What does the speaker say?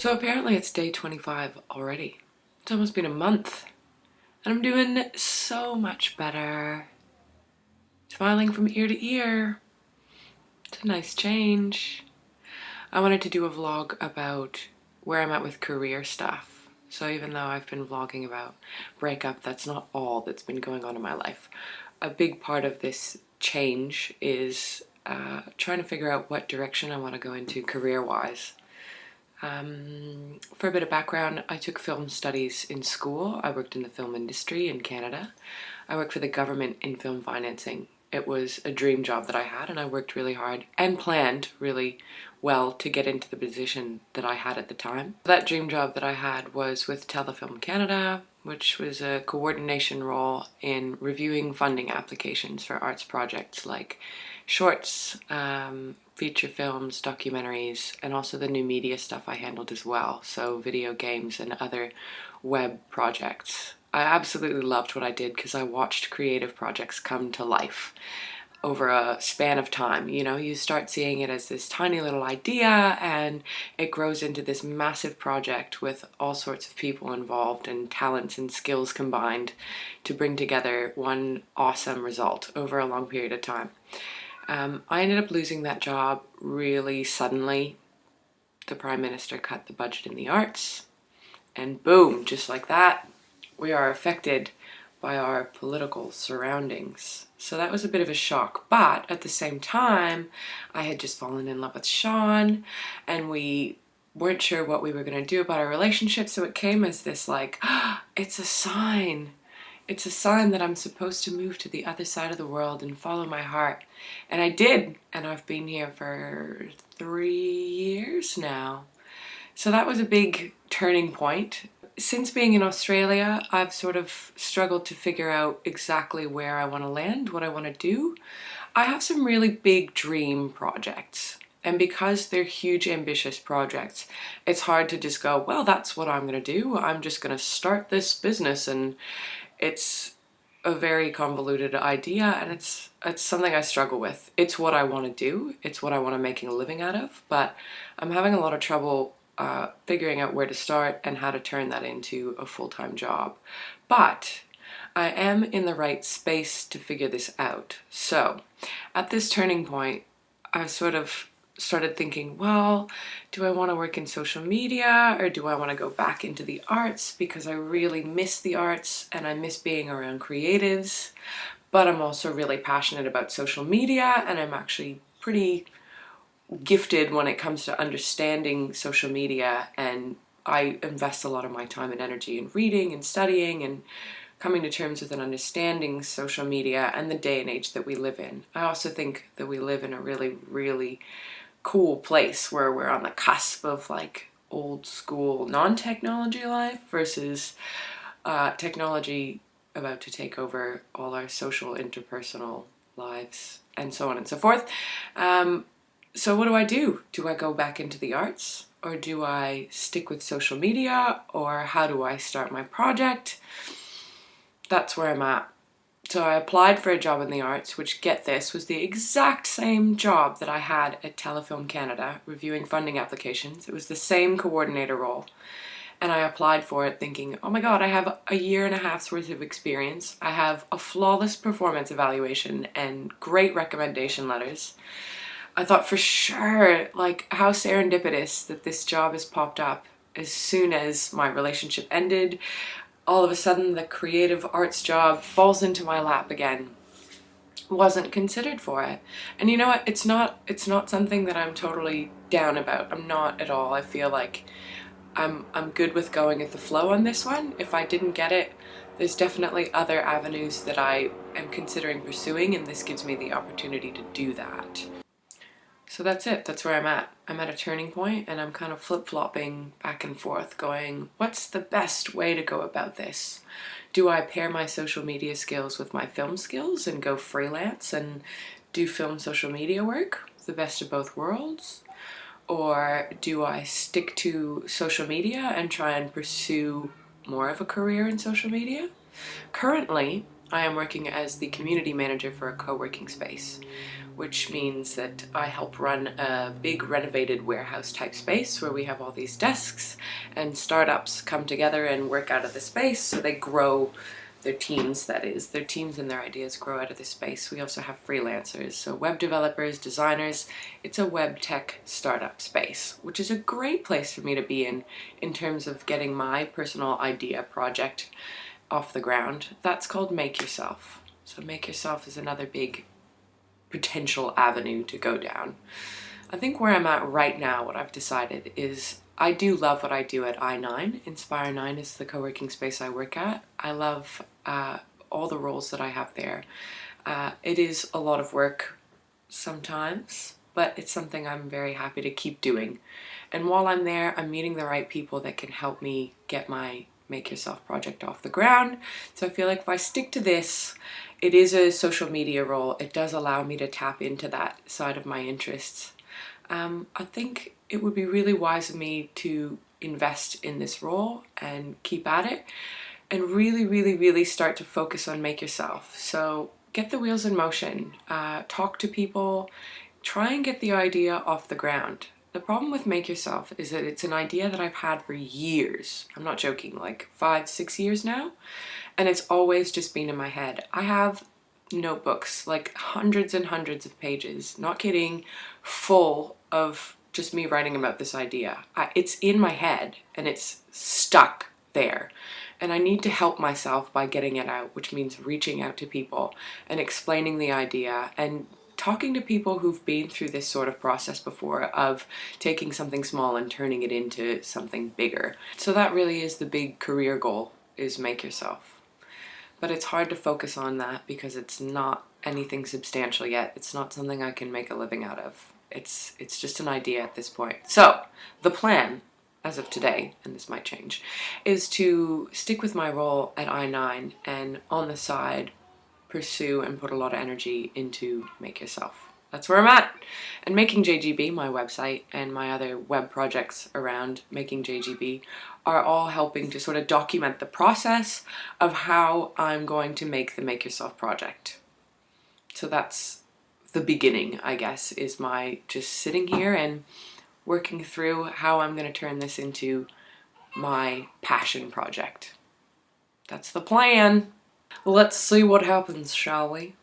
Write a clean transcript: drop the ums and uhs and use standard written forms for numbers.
So apparently it's day 25 already. It's almost been a month and I'm doing so much better. Smiling from ear to ear. It's a nice change. I wanted to do a vlog about where I'm at with career stuff. So even though I've been vlogging about breakup, that's not all that's been going on in my life. A big part of this change is trying to figure out what direction I want to go into career-wise. For a bit of background, I took film studies in school. I worked in the film industry in Canada. I worked for the government in film financing. It was a dream job that I had, and I worked really hard and planned really well to get into the position that I had at the time. That dream job that I had was with Telefilm Canada, which was a coordination role in reviewing funding applications for arts projects like shorts, feature films, documentaries, and also the new media stuff I handled as well, so video games and other web projects. I absolutely loved what I did because I watched creative projects come to life over a span of time. You know, you start seeing it as this tiny little idea and it grows into this massive project with all sorts of people involved and talents and skills combined to bring together one awesome result over a long period of time. I ended up losing that job really suddenly. The Prime Minister cut the budget in the arts, and boom, just like that, we are affected by our political surroundings. So that was a bit of a shock, but at the same time, I had just fallen in love with Sean, and we weren't sure what we were going to do about our relationship, so it came as this like, it's a sign. It's a sign that I'm supposed to move to the other side of the world and follow my heart. And I did, and I've been here for 3 years now. So that was a big turning point. Since being in Australia, I've sort of struggled to figure out exactly where I want to land, what I want to do. I have some really big dream projects. And because they're huge, ambitious projects, it's hard to just go, well, that's what I'm going to do. I'm just going to start this business, and it's a very convoluted idea, and it's something I struggle with. It's what I want to do. It's what I want to make a living out of, but I'm having a lot of trouble figuring out where to start and how to turn that into a full-time job. But I am in the right space to figure this out. So at this turning point, I sort of started thinking, well, do I want to work in social media or do I want to go back into the arts, because I really miss the arts and I miss being around creatives, but I'm also really passionate about social media and I'm actually pretty gifted when it comes to understanding social media, and I invest a lot of my time and energy in reading and studying and coming to terms with and understanding social media and the day and age that we live in. I also think that we live in a really, really cool place where we're on the cusp of like old school non-technology life versus technology about to take over all our social interpersonal lives and so on and so forth. So what do? Do I go back into the arts, or do I stick with social media, or how do I start my project? That's where I'm at. So I applied for a job in the arts, which, get this, was the exact same job that I had at Telefilm Canada, reviewing funding applications. It was the same coordinator role. And I applied for it thinking, oh my God, I have a year and a half's worth of experience. I have a flawless performance evaluation and great recommendation letters. I thought for sure, like, how serendipitous that this job has popped up as soon as my relationship ended. All of a sudden, the creative arts job falls into my lap again. Wasn't considered for it. And you know what? It's not something that I'm totally down about. I'm not at all. I feel like I'm good with going with the flow on this one. If I didn't get it, there's definitely other avenues that I am considering pursuing, and this gives me the opportunity to do that. So that's it, that's where I'm at. I'm at a turning point and I'm kind of flip-flopping back and forth going, what's the best way to go about this? Do I pair my social media skills with my film skills and go freelance and do film social media work, the best of both worlds? Or do I stick to social media and try and pursue more of a career in social media? Currently, I am working as the community manager for a co-working space, which means that I help run a big renovated warehouse type space where we have all these desks, and startups come together and work out of the space, so they grow their teams, that is. Their teams and their ideas grow out of this space. We also have freelancers, so web developers, designers. It's a web tech startup space, which is a great place for me to be in terms of getting my personal idea project off the ground. That's called Make Yourself. So Make Yourself is another big potential avenue to go down. I think where I'm at right now, what I've decided is I do love what I do at I9. Inspire 9 is the co-working space I work at. I love all the roles that I have there. It is a lot of work sometimes, but it's something I'm very happy to keep doing. And while I'm there, I'm meeting the right people that can help me get my Make Yourself project off the ground. So I feel like if I stick to this, it is a social media role. It does allow me to tap into that side of my interests. I think it would be really wise of me to invest in this role and keep at it and really start to focus on Make Yourself. So get the wheels in motion, talk to people, try and get the idea off the ground. The problem with Make Yourself is that it's an idea that I've had for years. I'm not joking, like 5-6 years now, and it's always just been in my head. I have notebooks, like hundreds and hundreds of pages, not kidding, full of just me writing about this idea. It's in my head and it's stuck there. And I need to help myself by getting it out, which means reaching out to people and explaining the idea and talking to people who've been through this sort of process before of taking something small and turning it into something bigger. So that really is the big career goal, is Make Yourself. But it's hard to focus on that because it's not anything substantial yet. It's not something I can make a living out of. It's just an idea at this point. So the plan, as of today, and this might change, is to stick with my role at I9 and on the side pursue and put a lot of energy into Make Yourself. That's where I'm at. And Making JGB, my website, and my other web projects around Making JGB are all helping to sort of document the process of how I'm going to make the Make Yourself project. So that's the beginning, I guess, is my just sitting here and working through how I'm going to turn this into my passion project. That's the plan. Let's see what happens, shall we?